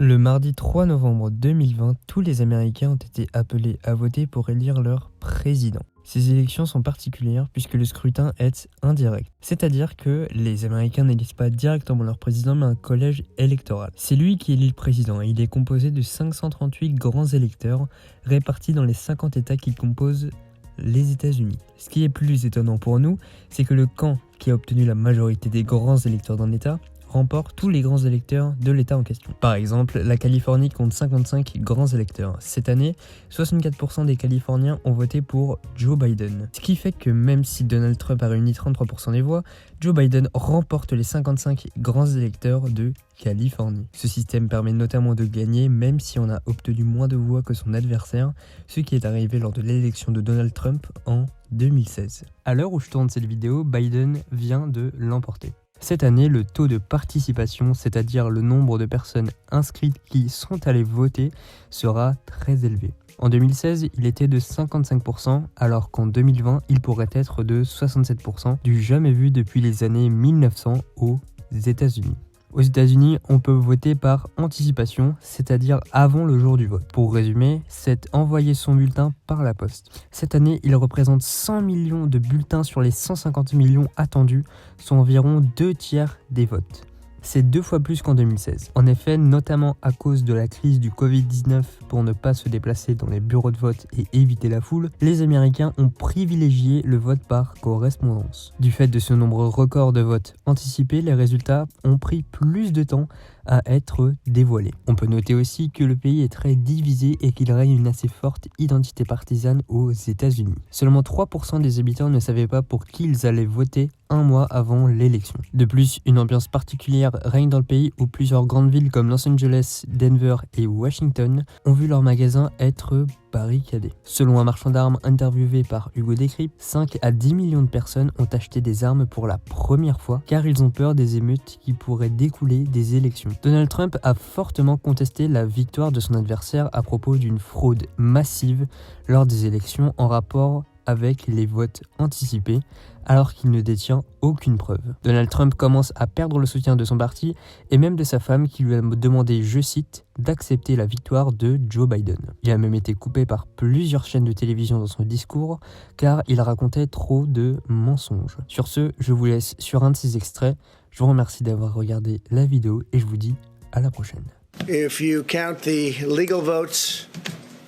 Le mardi 3 novembre 2020, tous les Américains ont été appelés à voter pour élire leur président. Ces élections sont particulières puisque le scrutin est indirect, c'est-à-dire que les Américains n'élisent pas directement leur président mais un collège électoral. C'est lui qui élit le président et il est composé de 538 grands électeurs répartis dans les 50 États qui composent les États-Unis. Ce qui est plus étonnant pour nous, c'est que le camp qui a obtenu la majorité des grands électeurs d'un État remporte tous les grands électeurs de l'État en question. Par exemple, la Californie compte 55 grands électeurs. Cette année, 64% des Californiens ont voté pour Joe Biden. Ce qui fait que même si Donald Trump a réuni 33% des voix, Joe Biden remporte les 55 grands électeurs de Californie. Ce système permet notamment de gagner même si on a obtenu moins de voix que son adversaire, ce qui est arrivé lors de l'élection de Donald Trump en 2016. À l'heure où je tourne cette vidéo, Biden vient de l'emporter. Cette année, le taux de participation, c'est-à-dire le nombre de personnes inscrites qui sont allées voter, sera très élevé. En 2016, il était de 55%, alors qu'en 2020, il pourrait être de 67%, du jamais vu depuis les années 1900 aux États-Unis. Aux États-Unis, on peut voter par anticipation, c'est-à-dire avant le jour du vote. Pour résumer, c'est envoyer son bulletin par la poste. Cette année, il représente 100 millions de bulletins sur les 150 millions attendus, soit environ 2/3 des votes. C'est 2 fois plus qu'en 2016. En effet, notamment à cause de la crise du Covid-19 pour ne pas se déplacer dans les bureaux de vote et éviter la foule, les Américains ont privilégié le vote par correspondance. Du fait de ce nombre record de votes anticipés, les résultats ont pris plus de temps à être dévoilés. On peut noter aussi que le pays est très divisé et qu'il règne une assez forte identité partisane aux États-Unis. Seulement 3% des habitants ne savaient pas pour qui ils allaient voter un mois avant l'élection. De plus, une ambiance particulière règne dans le pays où plusieurs grandes villes comme Los Angeles, Denver et Washington ont vu leurs magasins être barricadés. Selon un marchand d'armes interviewé par Hugo Décrypte, 5 à 10 millions de personnes ont acheté des armes pour la première fois car ils ont peur des émeutes qui pourraient découler des élections. Donald Trump a fortement contesté la victoire de son adversaire à propos d'une fraude massive lors des élections en rapport avec les votes anticipés, alors qu'il ne détient aucune preuve. Donald Trump commence à perdre le soutien de son parti et même de sa femme qui lui a demandé, je cite, d'accepter la victoire de Joe Biden. Il a même été coupé par plusieurs chaînes de télévision dans son discours car il racontait trop de mensonges. Sur ce, je vous laisse sur un de ces extraits. Je vous remercie d'avoir regardé la vidéo et je vous dis à la prochaine. If you count the legal votes,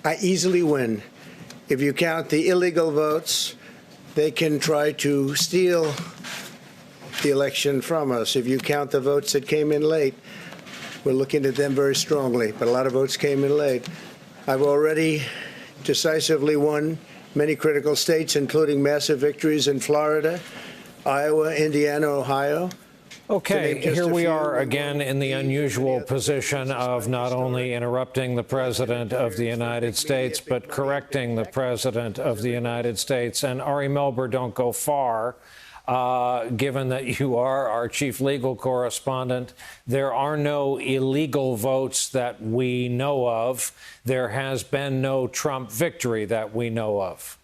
I easily win. If you count the illegal votes, they can try to steal the election from us. If you count the votes that came in late, we're looking at them very strongly, but a lot of votes came in late. I've already decisively won many critical states, including massive victories in Florida, Iowa, Indiana, Ohio. Okay, here we are again in the unusual position of not only interrupting the President of the United States, but correcting the President of the United States. And Ari Melber, don't go far, given that you are our chief legal correspondent. There are no illegal votes that we know of. There has been no Trump victory that we know of.